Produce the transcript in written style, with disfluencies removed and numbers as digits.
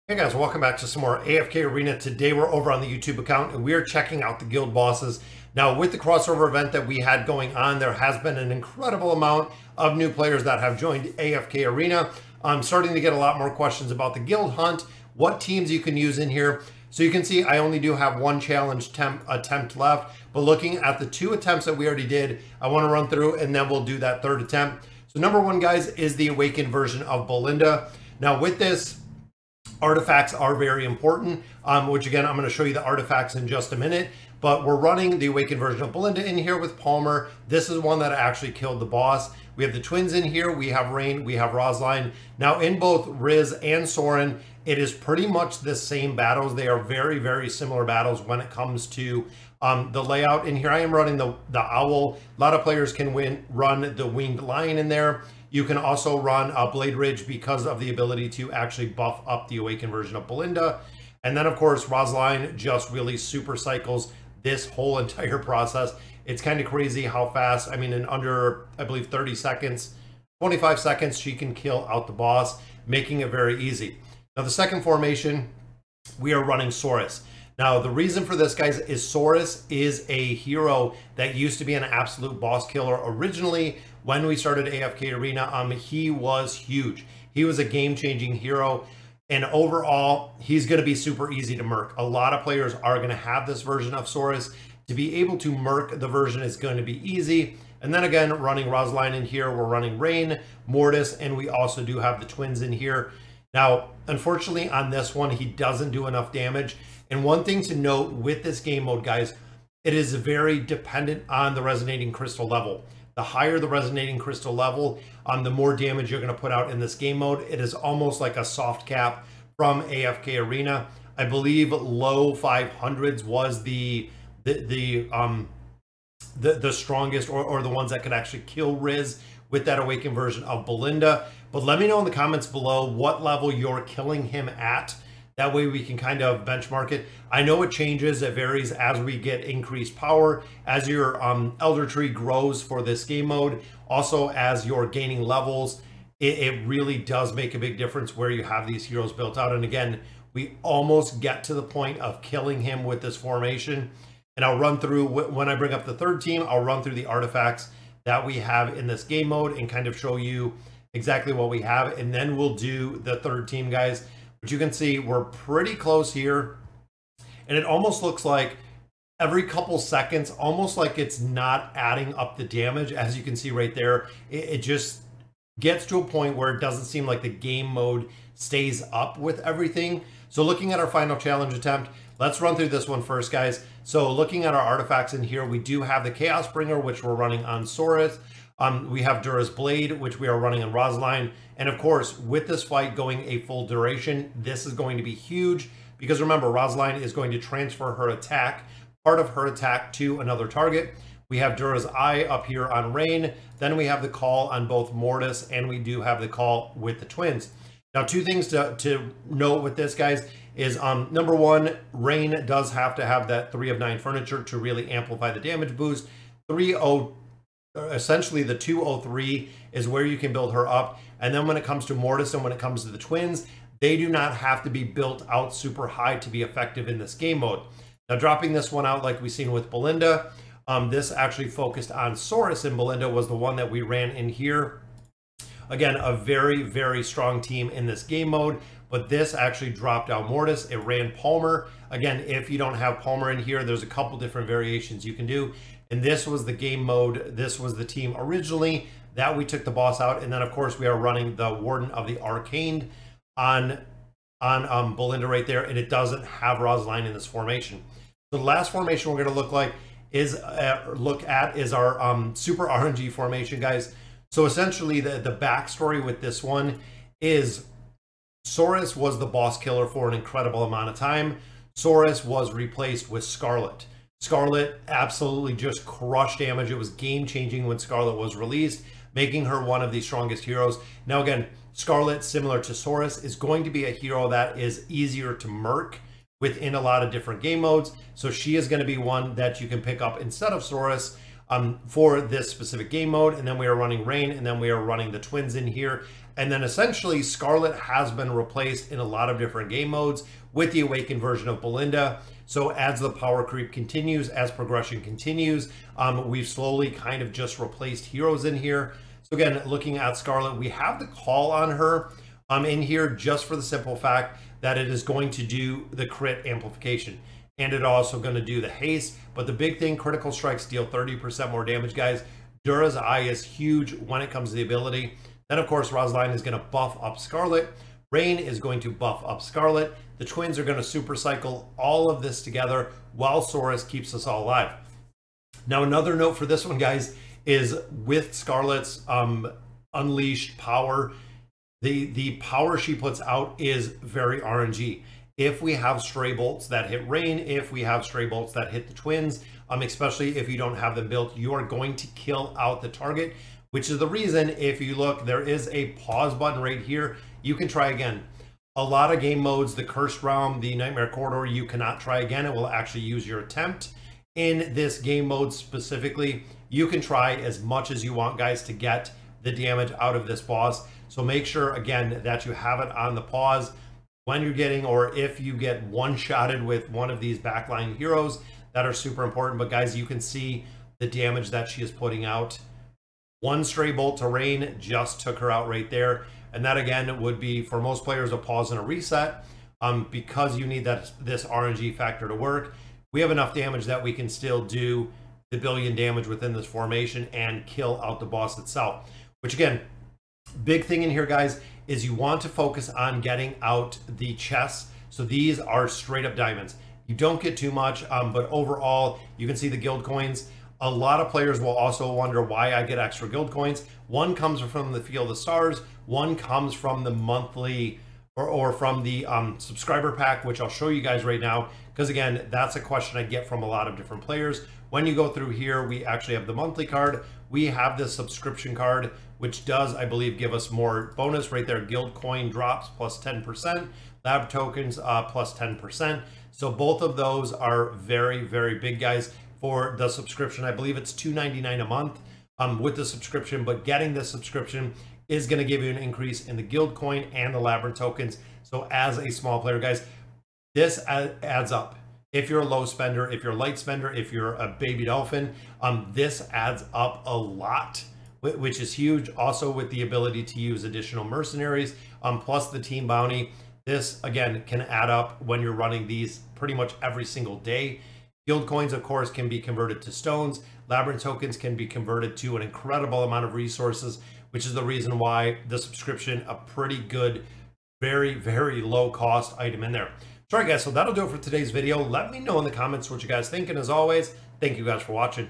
Hey guys, welcome back to some more AFK Arena. Today we're over on the YouTube account and we are checking out the guild bosses. Now with the crossover event that we had going on, there has been an incredible amount of new players that have joined AFK Arena. I'm starting to get a lot more questions about the guild hunt, what teams you can use in here. So you can see I only do have one challenge attempt left, but looking at the two attempts that we already did, I want to run through and then we'll do that third attempt. So number one, guys, is the awakened version of Belinda. Now with this, artifacts are very important, which again, I'm going to show you the artifacts in just a minute, but we're running the awakened version of Belinda in here with Palmer. This is one that actually killed the boss. We have the twins in here. We have Rain, we have Rosline. Now in both Wrizz and Soren, it is pretty much the same battles. They are very, very similar battles when it comes to the layout. In here, I am running the owl. A lot of players can run the winged lion in there. You can also run Blade Ridge because of the ability to actually buff up the awakened version of Belinda. And then of course, Rosline just really super cycles this whole entire process. It's kind of crazy how fast, I mean, in under, I believe 30 seconds, 25 seconds, she can kill out the boss, making it very easy. Now the second formation, we are running Saurus. Now, the reason for this, guys, is Saurus is a hero that used to be an absolute boss killer originally when we started AFK Arena. He was huge. He was a game-changing hero, and overall, he's going to be super easy to murk. A lot of players are going to have this version of Saurus. To be able to murk the version is going to be easy. And then again, running Rosline in here, we're running Rain, Mortis, and we also do have the twins in here. Now, unfortunately, on this one, he doesn't do enough damage. And one thing to note with this game mode, guys, it is very dependent on the resonating crystal level. The higher the resonating crystal level, the more damage you're going to put out in this game mode. It is almost like a soft cap from AFK Arena. I believe low 500s was the strongest or the ones that could actually kill Wrizz with that awakened version of Belinda. But let me know in the comments below what level you're killing him at. That way we can kind of benchmark it. I know it changes, it varies as we get increased power, as your elder tree grows for this game mode. Also, as you're gaining levels, it really does make a big difference where you have these heroes built out. And again, we almost get to the point of killing him with this formation. And I'll run through, when I bring up the third team, I'll run through the artifacts that we have in this game mode and kind of show you exactly what we have. And then we'll do the third team, guys. But you can see we're pretty close here, and it almost looks like every couple seconds, almost like it's not adding up the damage. As you can see right there, it just gets to a point where it doesn't seem like the game mode stays up with everything. So looking at our final challenge attempt, let's run through this one first, guys. So looking at our artifacts in here, we do have the Chaos Bringer, which we're running on Saurus. We have Dura's Blade, which we are running on Rosline. And of course, with this fight going a full duration, this is going to be huge because remember, Rosline is going to transfer her attack, part of her attack, to another target. We have Dura's Eye up here on Rain. Then we have the call on both Mortis, and we do have the call with the twins. Now, two things to note with this, guys, is number one, Rain does have to have that 3 of 9 furniture to really amplify the damage boost. Essentially the 203 is where you can build her up. And then when it comes to Mortis and when it comes to the twins, they do not have to be built out super high to be effective in this game mode. Now dropping this one out like we've seen with Belinda, this actually focused on Saurus, and Belinda was the one that we ran in here. Again, a very, very strong team in this game mode, but this actually dropped out Mortis. It ran Palmer. Again, if you don't have Palmer in here, there's a couple different variations you can do. And this was the game mode. This was the team originally that we took the boss out. And then of course we are running the Warden of the Arcaned on Belinda right there. And it doesn't have Rosline in this formation. So the last formation we're going to look at is our super RNG formation, guys. So essentially the backstory with this one is Saurus was the boss killer for an incredible amount of time. Saurus was replaced with Scarlet. Scarlet absolutely just crushed damage. It was game-changing when Scarlet was released, making her one of the strongest heroes. Now again, Scarlet, similar to Saurus, is going to be a hero that is easier to murk within a lot of different game modes. So she is going to be one that you can pick up instead of Saurus. for this specific game mode. And then we are running Rain, and then we are running the twins in here. And then essentially Scarlet has been replaced in a lot of different game modes with the awakened version of Belinda. So as the power creep continues, as progression continues, we've slowly kind of just replaced heroes in here. So again, looking at Scarlet, we have the call on her in here just for the simple fact that it is going to do the crit amplification. And it also going to do the haste. But the big thing, critical strikes deal 30% more damage, guys. Dura's Eye is huge when it comes to the ability. Then, of course, Rosaline is going to buff up Scarlet. Rain is going to buff up Scarlet. The twins are going to super cycle all of this together while Saurus keeps us all alive. Now, another note for this one, guys, is with Scarlet's unleashed power, the power she puts out is very RNG. If we have stray bolts that hit Rain, if we have stray bolts that hit the twins, especially if you don't have them built, you are going to kill out the target, which is the reason, if you look, there is a pause button right here. You can try again. A lot of game modes, the Cursed Realm, the Nightmare Corridor, you cannot try again. It will actually use your attempt. In this game mode specifically, you can try as much as you want, guys, to get the damage out of this boss. So make sure, again, that you have it on the pause when you're getting, or if you get one-shotted with one of these backline heroes that are super important. But guys, you can see the damage that she is putting out. One stray bolt to Rain just took her out right there. And that, again, would be, for most players, a pause and a reset. Because you need this RNG factor to work, we have enough damage that we can still do the billion damage within this formation and kill out the boss itself. Which, again, big thing in here, guys, is you want to focus on getting out the chests. So these are straight up diamonds. You don't get too much, but overall, you can see the guild coins. A lot of players will also wonder why I get extra guild coins. One comes from the Field of Stars. One comes from the monthly or from the subscriber pack, which I'll show you guys right now. Because again, that's a question I get from a lot of different players. When you go through here, we actually have the monthly card. We have the subscription card, which does, I believe, give us more bonus right there. Guild coin drops plus 10%, lab tokens plus 10%. So both of those are very, very big, guys. For the subscription, I believe it's $2.99 a month with the subscription, but getting this subscription is going to give you an increase in the guild coin and the labyrinth tokens. So as a small player, guys, this adds up. If you're a low spender, if you're a light spender, if you're a baby dolphin, this adds up a lot, which is huge. Also with the ability to use additional mercenaries, plus the team bounty. This, again, can add up when you're running these pretty much every single day. Guild coins, of course, can be converted to stones. Labyrinth tokens can be converted to an incredible amount of resources, which is the reason why the subscription, a pretty good, very, very low cost item in there. Sorry, guys, so that'll do it for today's video. Let me know in the comments what you guys think. And as always, thank you guys for watching.